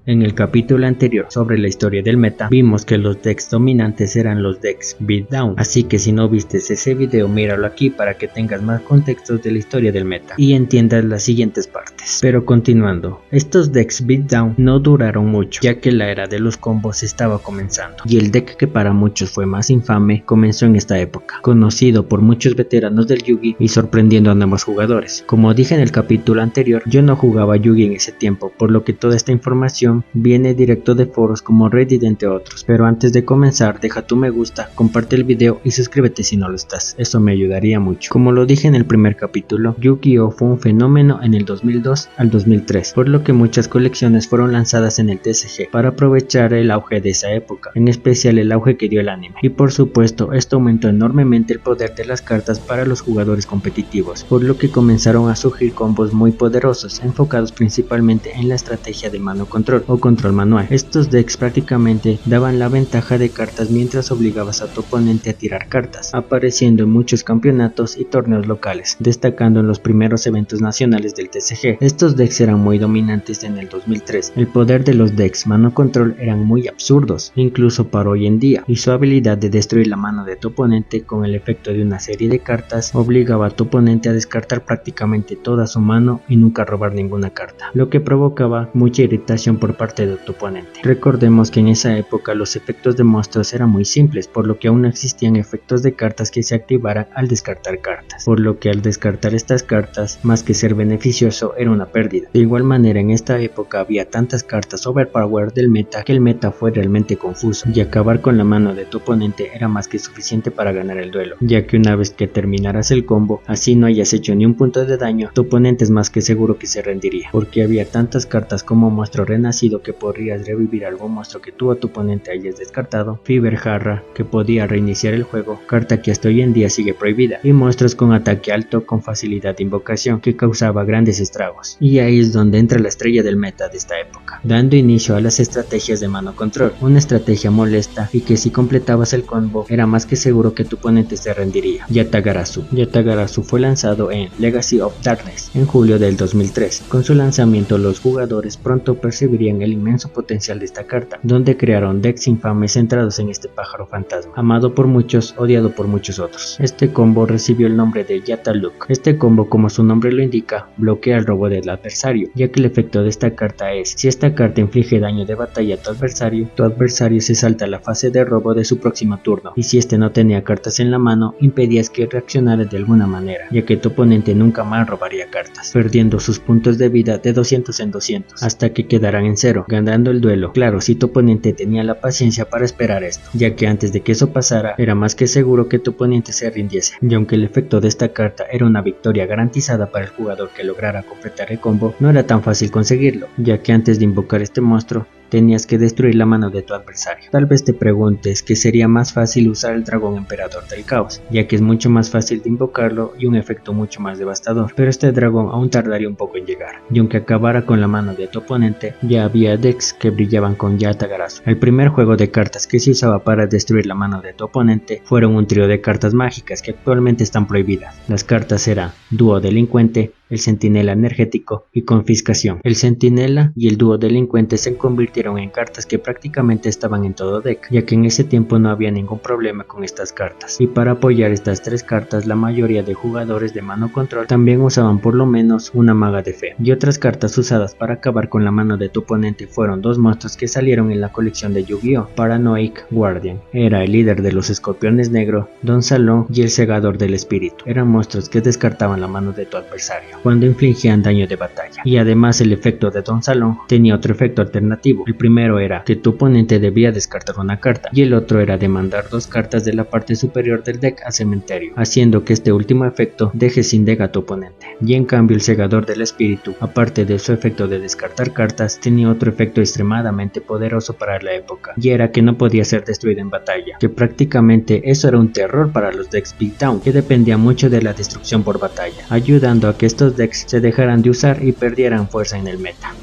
En el capítulo anterior sobre la historia del meta, vimos que los decks dominantes eran los decks beatdown, así que si no viste ese video míralo aquí para que tengas más contextos de la historia del meta y entiendas las siguientes partes. Pero continuando, estos decks beatdown no duraron mucho, ya que la era de los combos estaba comenzando, y el deck que para muchos fue más infame comenzó en esta época, conocido por muchos veteranos del Yu-Gi y sorprendiendo a nuevos jugadores. Como dije en el capítulo anterior, yo no jugaba Yu-Gi en ese tiempo, por lo que toda esta información viene directo de foros como Reddit entre otros. Pero antes de comenzar, deja tu me gusta, comparte el video y suscríbete si no lo estás, eso me ayudaría mucho. Como lo dije en el primer capítulo, Yu-Gi-Oh fue un fenómeno en el 2002 al 2003, por lo que muchas colecciones fueron lanzadas en el TCG para aprovechar el auge de esa época, en especial el auge que dio el anime, y por supuesto esto aumentó enormemente el poder de las cartas para los jugadores competitivos, por lo que comenzaron a surgir combos muy poderosos enfocados principalmente en la estrategia de mano control o control manual. Estos decks prácticamente daban la ventaja de cartas mientras obligabas a tu oponente a tirar cartas, apareciendo en muchos campeonatos y torneos locales, destacando en los primeros eventos nacionales del TCG. Estos decks eran muy dominantes en el 2003, el poder de los decks mano control eran muy absurdos, incluso para hoy en día, y su habilidad de destruir la mano de tu oponente con el efecto de una serie de cartas obligaba a tu oponente a descartar prácticamente toda su mano y nunca robar ninguna carta, lo que provocaba mucha irritación por parte de tu oponente. Recordemos que en esa época los efectos de monstruos eran muy simples, por lo que aún no existían efectos de cartas que se activaran al descartar cartas, por lo que al descartar estas cartas, más que ser beneficioso, era una pérdida. De igual manera, en esta época había tantas cartas overpower del meta que el meta fue realmente confuso, y acabar con la mano de tu oponente era más que suficiente para ganar el duelo, ya que una vez que terminaras el combo, así no hayas hecho ni un punto de daño, tu oponente es más que seguro que se rendiría, porque había tantas cartas como monstruo renacido que podrías revivir algún monstruo que tú o tu oponente hayas descartado, Fever Jarra que podía reiniciar el juego, carta que hasta hoy en día sigue prohibida, y monstruos con ataque alto con facilidad de invocación que causaba grandes estragos. Y ahí es donde entra la estrella del meta de esta época, dando inicio a las estrategias de mano control, una estrategia molesta y que si completabas el combo era más que seguro que tu oponente se rendiría. Yatagarasu. Yatagarasu fue lanzado en Legacy of Darkness en julio del 2003. Con su lanzamiento los jugadores pronto percibirían el inmenso potencial de esta carta, donde crearon decks infames centrados en este pájaro fantasma, amado por muchos, odiado por muchos otros. Este combo recibió el nombre de Yataluk. Este combo, como su nombre lo indica, bloquea el robo del adversario, ya que el efecto de esta carta es, si esta carta inflige daño de batalla a tu adversario se salta a la fase de robo de su próximo turno, y si este no tenía cartas en la mano, impedías que reaccionara de alguna manera, ya que tu oponente nunca más robaría cartas, perdiendo sus puntos de vida de 200 en 200, hasta que quedaran en cero, ganando el duelo. Claro, si tu oponente tenía la paciencia para esperar esto, ya que antes de que eso pasara, era más que seguro que tu oponente se rindiese, y aunque el efecto de esta carta era una victoria garantizada para el jugador que lograra completar el combo, no era tan fácil conseguirlo, ya que antes de invocar este monstruo, tenías que destruir la mano de tu adversario. Tal vez te preguntes que sería más fácil usar el dragón emperador del caos, ya que es mucho más fácil de invocarlo y un efecto mucho más devastador, pero este dragón aún tardaría un poco en llegar, y aunque acabara con la mano de tu oponente, ya había decks que brillaban con Yatagarasu. El primer juego de cartas que se usaba para destruir la mano de tu oponente fueron un trío de cartas mágicas que actualmente están prohibidas. Las cartas eran Dúo Delincuente, el Centinela Energético y Confiscación. El Centinela y el Dúo Delincuente se convirtieron en cartas que prácticamente estaban en todo deck, ya que en ese tiempo no había ningún problema con estas cartas, y para apoyar estas tres cartas la mayoría de jugadores de mano control también usaban por lo menos una maga de fe. Y otras cartas usadas para acabar con la mano de tu oponente fueron dos monstruos que salieron en la colección de Yu-Gi-Oh! Paranoic Guardian. Era el líder de los escorpiones negros, Don Salón, y el segador del espíritu. Eran monstruos que descartaban la mano de tu adversario cuando infligían daño de batalla, y además el efecto de Don Salón tenía otro efecto alternativo. El primero era que tu oponente debía descartar una carta, y el otro era de mandar dos cartas de la parte superior del deck al cementerio, haciendo que este último efecto deje sin deck a tu oponente. Y en cambio el segador del espíritu, aparte de su efecto de descartar cartas, tenía otro efecto extremadamente poderoso para la época, y era que no podía ser destruido en batalla, que prácticamente eso era un terror para los decks beatdown, que dependía mucho de la destrucción por batalla, ayudando a que estos decks se dejaran de usar y perdieran fuerza en el meta.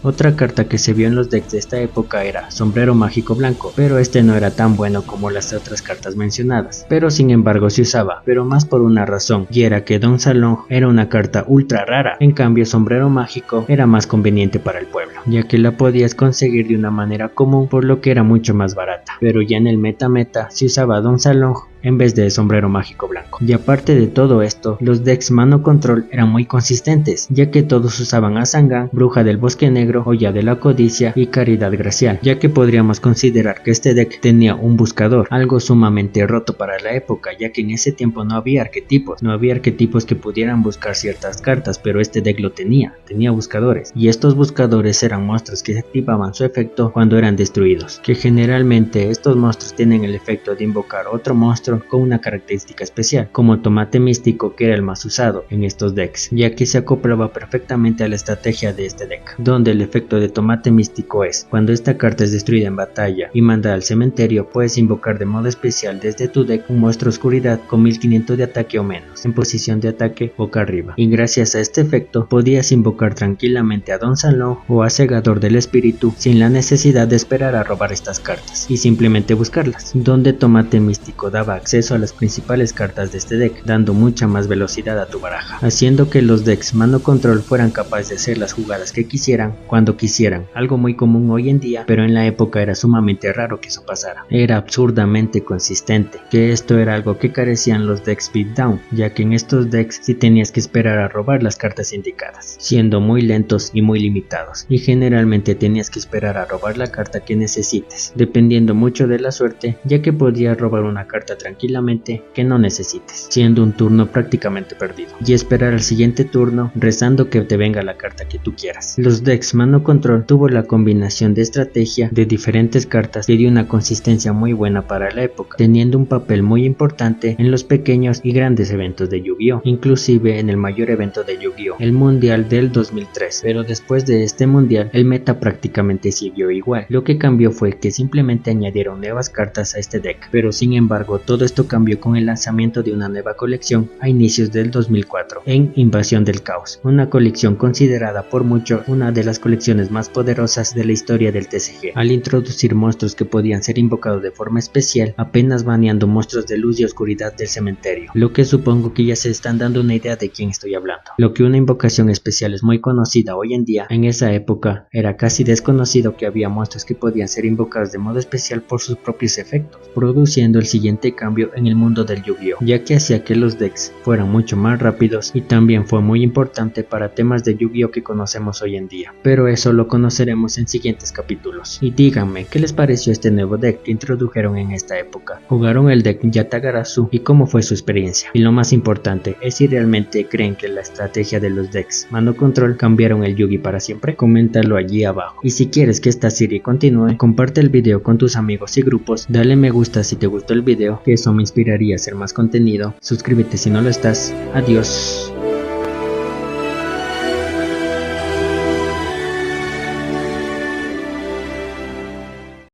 Otra carta que se vio en los decks de esta época era Sombrero Mágico Blanco, pero este no era tan bueno como las otras cartas mencionadas, pero sin embargo se usaba, pero más por una razón, y era que Don Salón era una carta ultra rara, en cambio Sombrero Mágico era más conveniente para el pueblo. ya que la podías conseguir de una manera común, por lo que era mucho más barata. Pero ya en el meta se usaba Don Salong en vez de sombrero mágico blanco. Y aparte de todo esto, los decks mano control eran muy consistentes, ya que todos usaban a Sangan, Bruja del Bosque Negro, Olla de la Codicia y Caridad Gracial, ya que podríamos considerar que este deck tenía un buscador, algo sumamente roto para la época, ya que en ese tiempo no había arquetipos que pudieran buscar ciertas cartas, pero este deck lo tenía buscadores, y estos buscadores eran monstruos que activaban su efecto cuando eran destruidos, que generalmente estos monstruos tienen el efecto de invocar otro monstruo con una característica especial, como Tomate Místico, que era el más usado en estos decks, ya que se acoplaba perfectamente a la estrategia de este deck, donde el efecto de Tomate Místico es: cuando esta carta es destruida en batalla y mandada al cementerio, puedes invocar de modo especial desde tu deck un monstruo oscuridad con 1500 de ataque o menos, en posición de ataque boca arriba, y gracias a este efecto podías invocar tranquilamente a Don Salong o a Segador del Espíritu sin la necesidad de esperar a robar estas cartas y simplemente buscarlas, donde Tomate Místico daba acceso a las principales cartas de este deck, dando mucha más velocidad a tu baraja, haciendo que los decks mano control fueran capaces de hacer las jugadas que quisieran, cuando quisieran, algo muy común hoy en día, pero en la época era sumamente raro que eso pasara. Era absurdamente consistente, que esto era algo que carecían los decks beatdown, ya que en estos decks sí tenías que esperar a robar las cartas indicadas, siendo muy lentos y muy limitados, y generalmente tenías que esperar a robar la carta que necesites, dependiendo mucho de la suerte, ya que podías robar una carta tranquilamente que no necesites, siendo un turno prácticamente perdido, y esperar al siguiente turno rezando que te venga la carta que tú quieras. Los decks mano control tuvo la combinación de estrategia de diferentes cartas que dio una consistencia muy buena para la época, teniendo un papel muy importante en los pequeños y grandes eventos de Yu-Gi-Oh!, inclusive en el mayor evento de Yu-Gi-Oh!, el mundial del 2003, pero después de este mundial el meta prácticamente siguió igual. Lo que cambió fue que simplemente añadieron nuevas cartas a este deck, pero sin embargo todo esto cambió con el lanzamiento de una nueva colección a inicios del 2004 en Invasión del Caos, una colección considerada por muchos una de las colecciones más poderosas de la historia del TCG, al introducir monstruos que podían ser invocados de forma especial, apenas baneando monstruos de luz y oscuridad del cementerio, lo que supongo que ya se están dando una idea de quién estoy hablando. Lo que una invocación especial es muy conocida hoy en día, en esa época era casi desconocido que había monstruos que podían ser invocados de modo especial por sus propios efectos, produciendo el siguiente cambio en el mundo del Yu-Gi-Oh!, ya que hacía que los decks fueran mucho más rápidos, y también fue muy importante para temas de Yu-Gi-Oh! Que conocemos hoy en día, pero eso lo conoceremos en siguientes capítulos. Y díganme, ¿qué les pareció este nuevo deck que introdujeron en esta época? ¿Jugaron el deck Yatagarasu y cómo fue su experiencia? Y lo más importante es si realmente creen que la estrategia de los decks mano control cambiaron el Yu-Gi para siempre. Coméntalo allí abajo, y si quieres que esta serie continúe, comparte el video con tus amigos y grupos, dale me gusta si te gustó el video, que eso me inspiraría a hacer más contenido, suscríbete si no lo estás. Adiós.